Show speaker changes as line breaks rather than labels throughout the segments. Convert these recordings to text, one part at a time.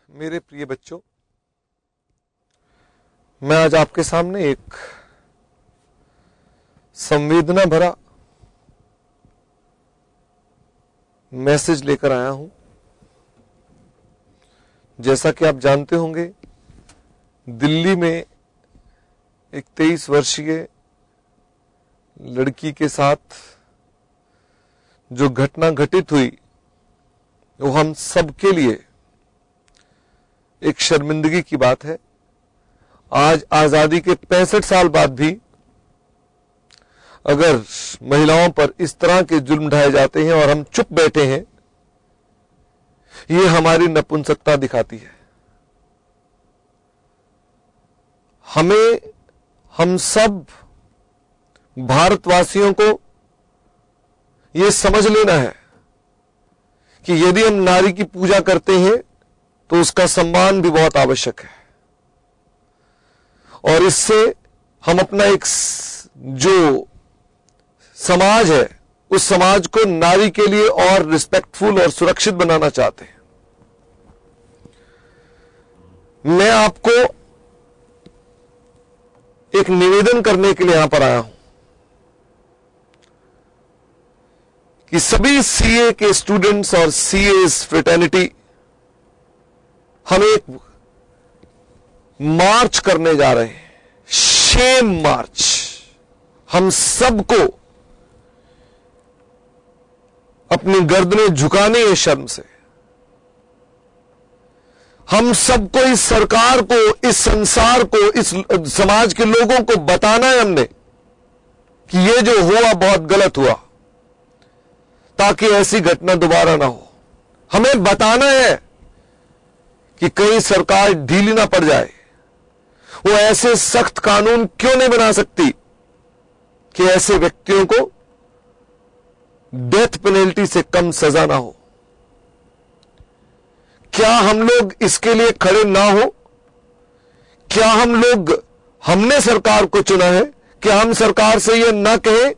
मेरे प्रिय बच्चों, मैं आज आपके सामने एक संवेदना भरा मैसेज लेकर आया हूं। जैसा कि आप जानते होंगे, दिल्ली में एक 23 वर्षीय लड़की के साथ जो घटना घटित हुई वो हम सबके लिए एक शर्मिंदगी की बात है। आज आजादी के 65 साल बाद भी अगर महिलाओं पर इस तरह के जुल्म ढाए जाते हैं और हम चुप बैठे हैं, ये हमारी नपुंसकता दिखाती है। हम सब भारतवासियों को ये समझ लेना है कि यदि हम नारी की पूजा करते हैं तो उसका सम्मान भी बहुत आवश्यक है, और इससे हम अपना एक जो समाज है उस समाज को नारी के लिए और रिस्पेक्टफुल और सुरक्षित बनाना चाहते हैं। मैं आपको एक निवेदन करने के लिए यहां पर आया हूं कि सभी सीए के स्टूडेंट्स और सीए फ्रेटर्निटी हम एक मार्च करने जा रहे हैं, शेम मार्च। हम सबको अपनी गर्दनें झुकानी है शर्म से। हम सबको इस सरकार को, इस संसार को, इस समाज के लोगों को बताना है हमने कि ये जो हुआ बहुत गलत हुआ, ताकि ऐसी घटना दोबारा ना हो। हमें बताना है कि कहीं सरकार ढीली ना पड़ जाए। वो ऐसे सख्त कानून क्यों नहीं बना सकती कि ऐसे व्यक्तियों को डेथ पेनल्टी से कम सजा ना हो? क्या हम लोग इसके लिए खड़े ना हो? क्या हमने सरकार को चुना है? क्या हम सरकार से यह ना कहें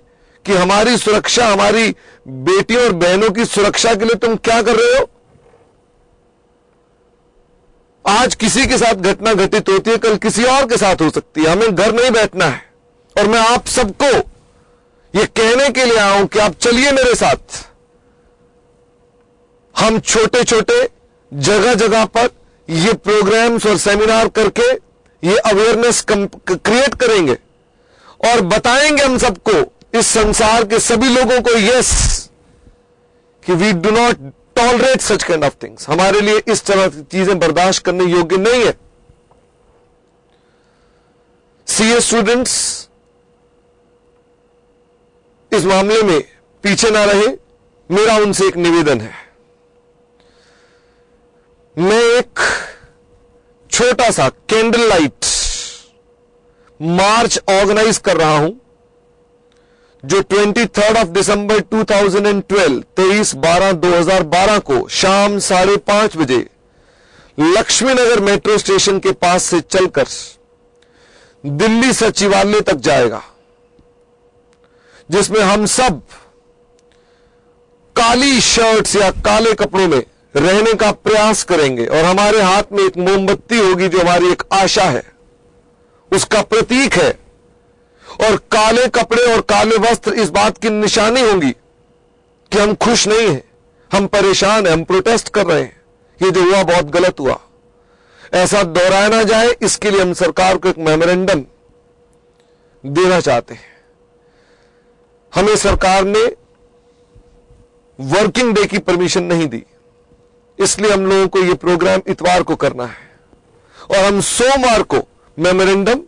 कि हमारी सुरक्षा, हमारी बेटियों और बहनों की सुरक्षा के लिए तुम क्या कर रहे हो? आज किसी के साथ घटना घटित होती है, कल किसी और के साथ हो सकती है। हमें घर नहीं बैठना है। और मैं आप सबको यह कहने के लिए आया हूं कि आप चलिए मेरे साथ। हम छोटे छोटे जगह जगह पर ये प्रोग्राम्स और सेमिनार करके ये अवेयरनेस क्रिएट करेंगे और बताएंगे हम सबको, इस संसार के सभी लोगों को, यस, कि we do not tolerate such kind of things. हमारे लिए इस तरह की चीजें बर्दाश्त करने योग्य नहीं है। सीए स्टूडेंट्स इस मामले में पीछे ना रहे, मेरा उनसे एक निवेदन है। मैं एक छोटा सा कैंडल लाइट मार्च ऑर्गेनाइज कर रहा हूं, जो 23 दिसंबर 2012 23/12/2012 को शाम 5:30 बजे लक्ष्मी नगर मेट्रो स्टेशन के पास से चलकर दिल्ली सचिवालय तक जाएगा, जिसमें हम सब काली शर्ट्स या काले कपड़ों में रहने का प्रयास करेंगे और हमारे हाथ में एक मोमबत्ती होगी जो हमारी एक आशा है, उसका प्रतीक है। और काले कपड़े और काले वस्त्र इस बात की निशानी होंगी कि हम खुश नहीं हैं, हम परेशान हैं, हम प्रोटेस्ट कर रहे हैं। ये जो हुआ बहुत गलत हुआ, ऐसा दोहराया ना जाए, इसके लिए हम सरकार को एक मेमोरेंडम देना चाहते हैं। हमें सरकार ने वर्किंग डे की परमिशन नहीं दी, इसलिए हम लोगों को यह प्रोग्राम इतवार को करना है और हम सोमवार को मेमोरेंडम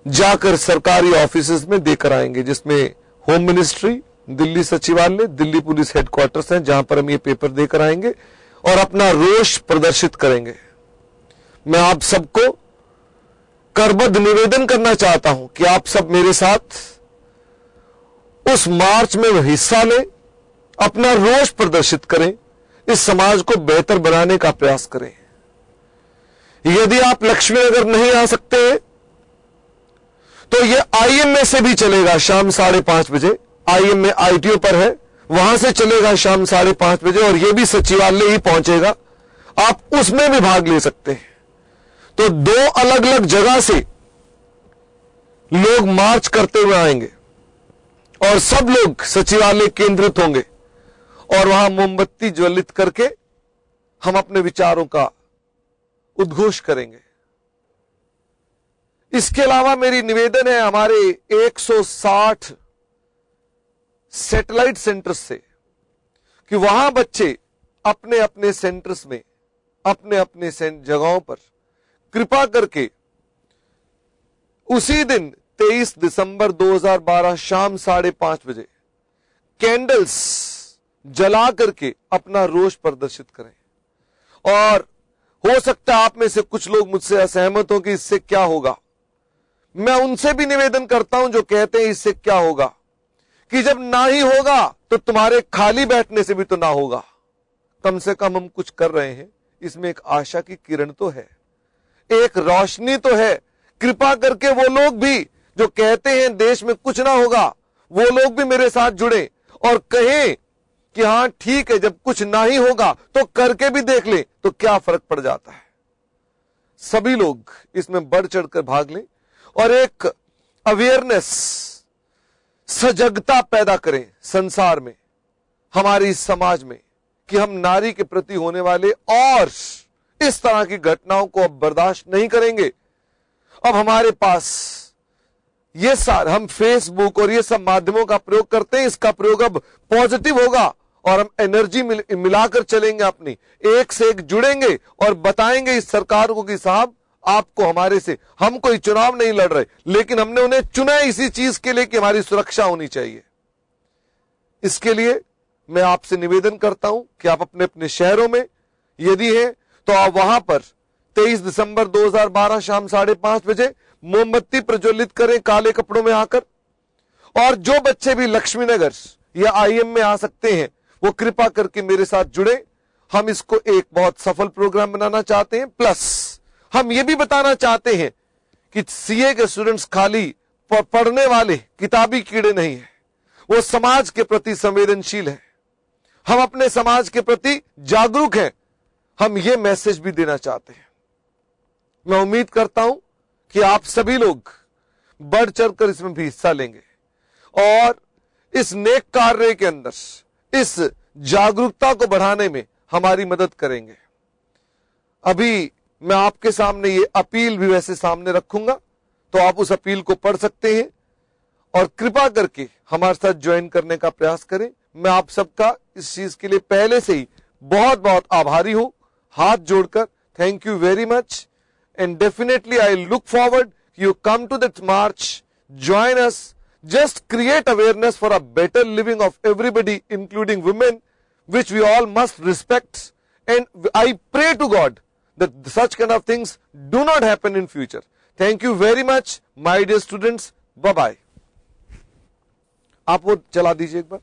जाकर सरकारी ऑफिसेज में देकर आएंगे, जिसमें होम मिनिस्ट्री, दिल्ली सचिवालय, दिल्ली पुलिस हेडक्वार्टर्स हैं, जहां पर हम ये पेपर देकर आएंगे और अपना रोष प्रदर्शित करेंगे। मैं आप सबको करबद्ध निवेदन करना चाहता हूं कि आप सब मेरे साथ उस मार्च में हिस्सा लें, अपना रोष प्रदर्शित करें, इस समाज को बेहतर बनाने का प्रयास करें। यदि आप लक्ष्मी नगर नहीं आ सकते तो ये आईएम में से भी चलेगा शाम 5:30 बजे। आईएम में आईटीओ पर है, वहां से चलेगा शाम 5:30 बजे और ये भी सचिवालय ही पहुंचेगा। आप उसमें भी भाग ले सकते हैं। तो 2 अलग अलग जगह से लोग मार्च करते हुए आएंगे और सब लोग सचिवालय केंद्रित होंगे और वहां मोमबत्ती ज्वलित करके हम अपने विचारों का उद्घोष करेंगे। इसके अलावा मेरी निवेदन है हमारे 160 सैटेलाइट सेंटर्स से कि वहां बच्चे अपने अपने सेंटर्स में अपने अपने जगहों पर कृपा करके उसी दिन 23 दिसंबर 2012 शाम 5:30 बजे कैंडल्स जला करके अपना रोष प्रदर्शित करें। और हो सकता है आप में से कुछ लोग मुझसे असहमत हो कि इससे क्या होगा। मैं उनसे भी निवेदन करता हूं जो कहते हैं इससे क्या होगा, कि जब ना ही होगा तो तुम्हारे खाली बैठने से भी तो ना होगा। कम से कम हम कुछ कर रहे हैं, इसमें एक आशा की किरण तो है, एक रोशनी तो है। कृपा करके वो लोग भी जो कहते हैं देश में कुछ ना होगा, वो लोग भी मेरे साथ जुड़े और कहें कि हां ठीक है, जब कुछ ना ही होगा तो करके भी देख लें तो क्या फर्क पड़ जाता है। सभी लोग इसमें बढ़ चढ़कर भाग लें और एक अवेयरनेस, सजगता पैदा करें संसार में, हमारे इस समाज में, कि हम नारी के प्रति होने वाले और इस तरह की घटनाओं को अब बर्दाश्त नहीं करेंगे। अब हमारे पास ये सारे हम फेसबुक और ये सब माध्यमों का प्रयोग करते हैं, इसका प्रयोग अब पॉजिटिव होगा और हम एनर्जी मिलाकर चलेंगे, अपनी एक से एक जुड़ेंगे और बताएंगे इस सरकार को कि साहब आपको हमारे से, हम कोई चुनाव नहीं लड़ रहे, लेकिन हमने उन्हें चुना है इसी चीज के लिए कि हमारी सुरक्षा होनी चाहिए। इसके लिए मैं आपसे निवेदन करता हूं कि आप अपने अपने शहरों में यदि है तो आप वहां पर 23 दिसंबर 2012 शाम 5:30 बजे मोमबत्ती प्रज्वलित करें काले कपड़ों में आकर। और जो बच्चे भी लक्ष्मीनगर या आईएम में आ सकते हैं वो कृपा करके मेरे साथ जुड़े। हम इसको एक बहुत सफल प्रोग्राम बनाना चाहते हैं। प्लस हम ये भी बताना चाहते हैं कि सीए के स्टूडेंट्स खाली पढ़ने वाले किताबी कीड़े नहीं है, वो समाज के प्रति संवेदनशील है, हम अपने समाज के प्रति जागरूक हैं। हम ये मैसेज भी देना चाहते हैं। मैं उम्मीद करता हूं कि आप सभी लोग बढ़ चढ़कर इसमें भी हिस्सा लेंगे और इस नेक कार्य के अंदर इस जागरूकता को बढ़ाने में हमारी मदद करेंगे। अभी मैं आपके सामने ये अपील भी वैसे सामने रखूंगा, तो आप उस अपील को पढ़ सकते हैं और कृपा करके हमारे साथ ज्वाइन करने का प्रयास करें। मैं आप सबका इस चीज के लिए पहले से ही बहुत बहुत आभारी हूं, हाथ जोड़कर thank you very much. And definitely I look forward you come to that march, join us, just create awareness for a better living of everybody including women, which we all must respect, and I pray to God that such kind of things do not happen in future. Thank you very much my dear students. Bye bye. आप वो चला दीजिए एक बार।